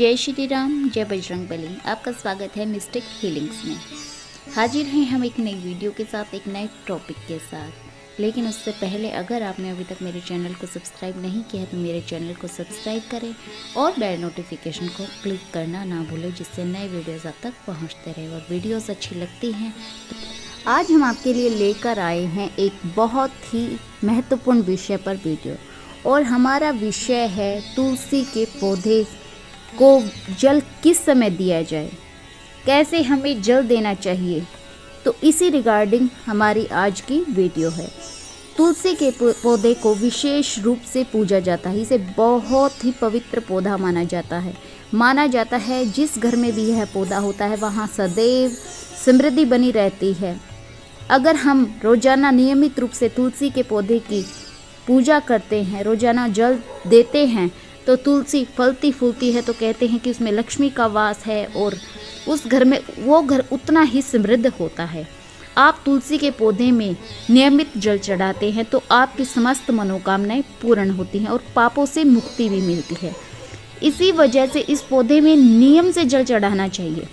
जय श्री राम, जय बजरंगबली। आपका स्वागत है मिस्टिक हीलिंग्स में। हाजिर हैं हम एक नई वीडियो के साथ, एक नए टॉपिक के साथ। लेकिन उससे पहले अगर आपने अभी तक मेरे चैनल को सब्सक्राइब नहीं किया तो मेरे चैनल को सब्सक्राइब करें और बेल नोटिफिकेशन को क्लिक करना ना भूलें, जिससे नए वीडियोज़ आप तक पहुँचते रहे। और वीडियोज़ अच्छी लगती हैं तो आज हम आपके लिए लेकर आए हैं एक बहुत ही महत्वपूर्ण विषय पर वीडियो। और हमारा विषय है तुलसी के पौधे को जल किस समय दिया जाए, कैसे हमें जल देना चाहिए। तो इसी रिगार्डिंग हमारी आज की वीडियो है। तुलसी के पौधे को विशेष रूप से पूजा जाता है। इसे बहुत ही पवित्र पौधा माना जाता है। जिस घर में भी यह पौधा होता है वहाँ सदैव समृद्धि बनी रहती है। अगर हम रोजाना नियमित रूप से तुलसी के पौधे की पूजा करते हैं, रोजाना जल देते हैं, तो तुलसी फलती फूलती है तो कहते हैं कि उसमें लक्ष्मी का वास है और उस घर में वो घर उतना ही समृद्ध होता है। आप तुलसी के पौधे में नियमित जल चढ़ाते हैं तो आपकी समस्त मनोकामनाएं पूर्ण होती हैं और पापों से मुक्ति भी मिलती है। इसी वजह से इस पौधे में नियम से जल चढ़ाना चाहिए।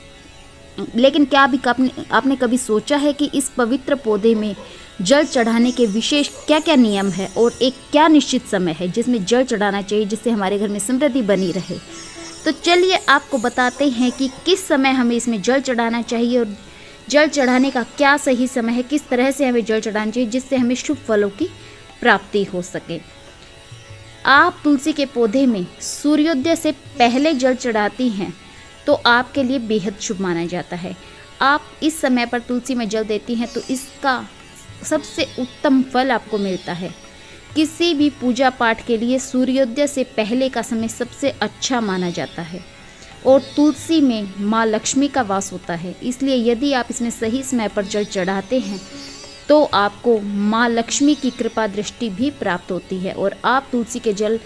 लेकिन क्या अभी आपने कभी सोचा है कि इस पवित्र पौधे में जल चढ़ाने के विशेष क्या क्या नियम है और एक क्या निश्चित समय है जिसमें जल चढ़ाना चाहिए, जिससे हमारे घर में समृद्धि बनी रहे। तो चलिए आपको बताते हैं कि किस समय हमें इसमें जल चढ़ाना चाहिए और जल चढ़ाने का क्या सही समय है, किस तरह से हमें जल चढ़ाना चाहिए जिससे हमें शुभ फलों की प्राप्ति हो सके। आप तुलसी के पौधे में सूर्योदय से पहले जल चढ़ाती हैं तो आपके लिए बेहद शुभ माना जाता है। आप इस समय पर तुलसी में जल देती हैं तो इसका सबसे उत्तम फल आपको मिलता है। किसी भी पूजा पाठ के लिए सूर्योदय से पहले का समय सबसे अच्छा माना जाता है। और तुलसी में माँ लक्ष्मी का वास होता है, इसलिए यदि आप इसमें सही समय पर जल चढ़ाते हैं तो आपको माँ लक्ष्मी की कृपा दृष्टि भी प्राप्त होती है। और आप तुलसी के जल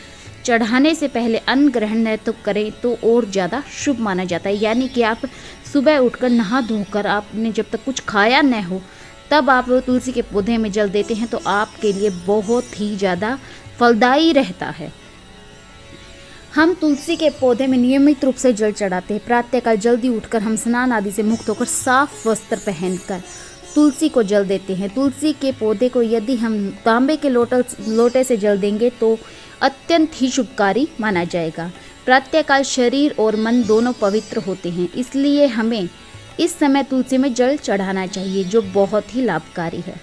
चढ़ाने से पहले अन्न ग्रहण न तो करें तो और ज़्यादा शुभ माना जाता है। यानी कि आप सुबह उठकर नहा धोकर आपने जब तक कुछ खाया न हो तब आप तुलसी के पौधे में जल देते हैं तो आपके लिए बहुत ही ज़्यादा फलदायी रहता है। हम तुलसी के पौधे में नियमित रूप से जल चढ़ाते हैं। प्रातःकाल जल्दी उठकर हम स्नान आदि से मुक्त होकर साफ वस्त्र पहनकर तुलसी को जल देते हैं। तुलसी के पौधे को यदि हम तांबे के लोटे से जल देंगे तो अत्यंत ही शुभकारी माना जाएगा। प्रातःकाल शरीर और मन दोनों पवित्र होते हैं, इसलिए हमें इस समय तुलसी में जल चढ़ाना चाहिए, जो बहुत ही लाभकारी है।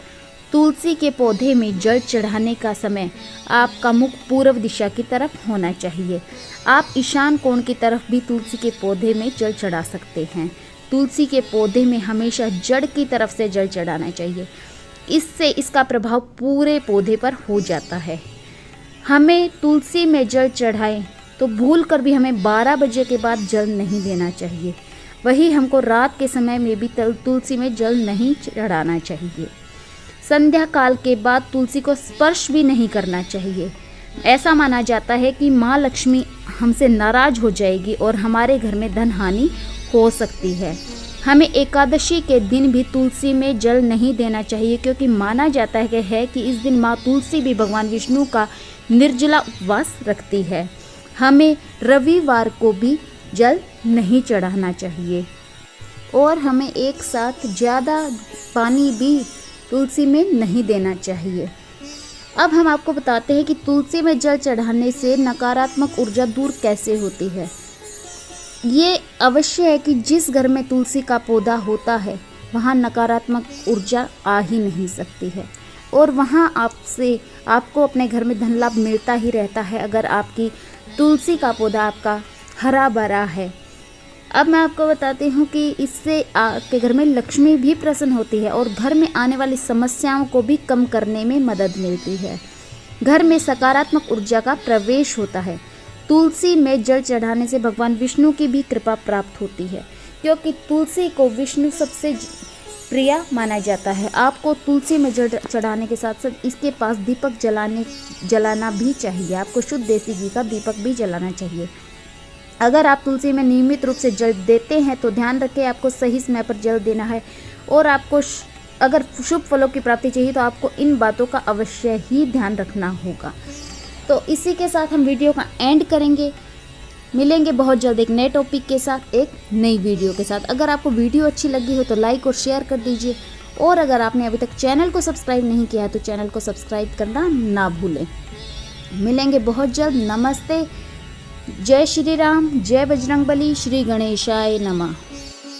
तुलसी के पौधे में जल चढ़ाने का समय आपका मुख पूर्व दिशा की तरफ होना चाहिए। आप ईशान कोण की तरफ भी तुलसी के पौधे में जल चढ़ा सकते हैं। तुलसी के पौधे में हमेशा जड़ की तरफ से जल चढ़ाना चाहिए, इससे इसका प्रभाव पूरे पौधे पर हो जाता है। हमें तुलसी में जल चढ़ाएं तो भूल कर भी हमें 12 बजे के बाद जल नहीं देना चाहिए। वही हमको रात के समय में भी तुलसी में जल नहीं चढ़ाना चाहिए। संध्या काल के बाद तुलसी को स्पर्श भी नहीं करना चाहिए। ऐसा माना जाता है कि माँ लक्ष्मी हमसे नाराज हो जाएगी और हमारे घर में धन हानि हो सकती है। हमें एकादशी के दिन भी तुलसी में जल नहीं देना चाहिए, क्योंकि माना जाता है कि इस दिन माँ तुलसी भी भगवान विष्णु का निर्जला उपवास रखती है। हमें रविवार को भी जल नहीं चढ़ाना चाहिए और हमें एक साथ ज़्यादा पानी भी तुलसी में नहीं देना चाहिए। अब हम आपको बताते हैं कि तुलसी में जल चढ़ाने से नकारात्मक ऊर्जा दूर कैसे होती है। ये अवश्य है कि जिस घर में तुलसी का पौधा होता है वहाँ नकारात्मक ऊर्जा आ ही नहीं सकती है और वहाँ आपको अपने घर में धन लाभ मिलता ही रहता है, अगर आपकी तुलसी का पौधा आपका हरा भरा है। अब मैं आपको बताती हूँ कि इससे आपके घर में लक्ष्मी भी प्रसन्न होती है और घर में आने वाली समस्याओं को भी कम करने में मदद मिलती है। घर में सकारात्मक ऊर्जा का प्रवेश होता है। तुलसी में जल चढ़ाने से भगवान विष्णु की भी कृपा प्राप्त होती है, क्योंकि तुलसी को विष्णु सबसे प्रिय माना जाता है। आपको तुलसी में जल चढ़ाने के साथ साथ इसके पास दीपक जलाना भी चाहिए। आपको शुद्ध देसी घी का दीपक भी जलाना चाहिए। अगर आप तुलसी में नियमित रूप से जल देते हैं तो ध्यान रखें आपको सही समय पर जल देना है। और आपको अगर शुभ फलों की प्राप्ति चाहिए तो आपको इन बातों का अवश्य ही ध्यान रखना होगा। तो इसी के साथ हम वीडियो का एंड करेंगे। मिलेंगे बहुत जल्द एक नए टॉपिक के साथ, एक नई वीडियो के साथ। अगर आपको वीडियो अच्छी लगी हो तो लाइक और शेयर कर दीजिए, और अगर आपने अभी तक चैनल को सब्सक्राइब नहीं किया है तो चैनल को सब्सक्राइब करना ना भूलें। मिलेंगे बहुत जल्द। नमस्ते, जय श्री राम, जय बजरंगबली, श्री गणेशाय नमः।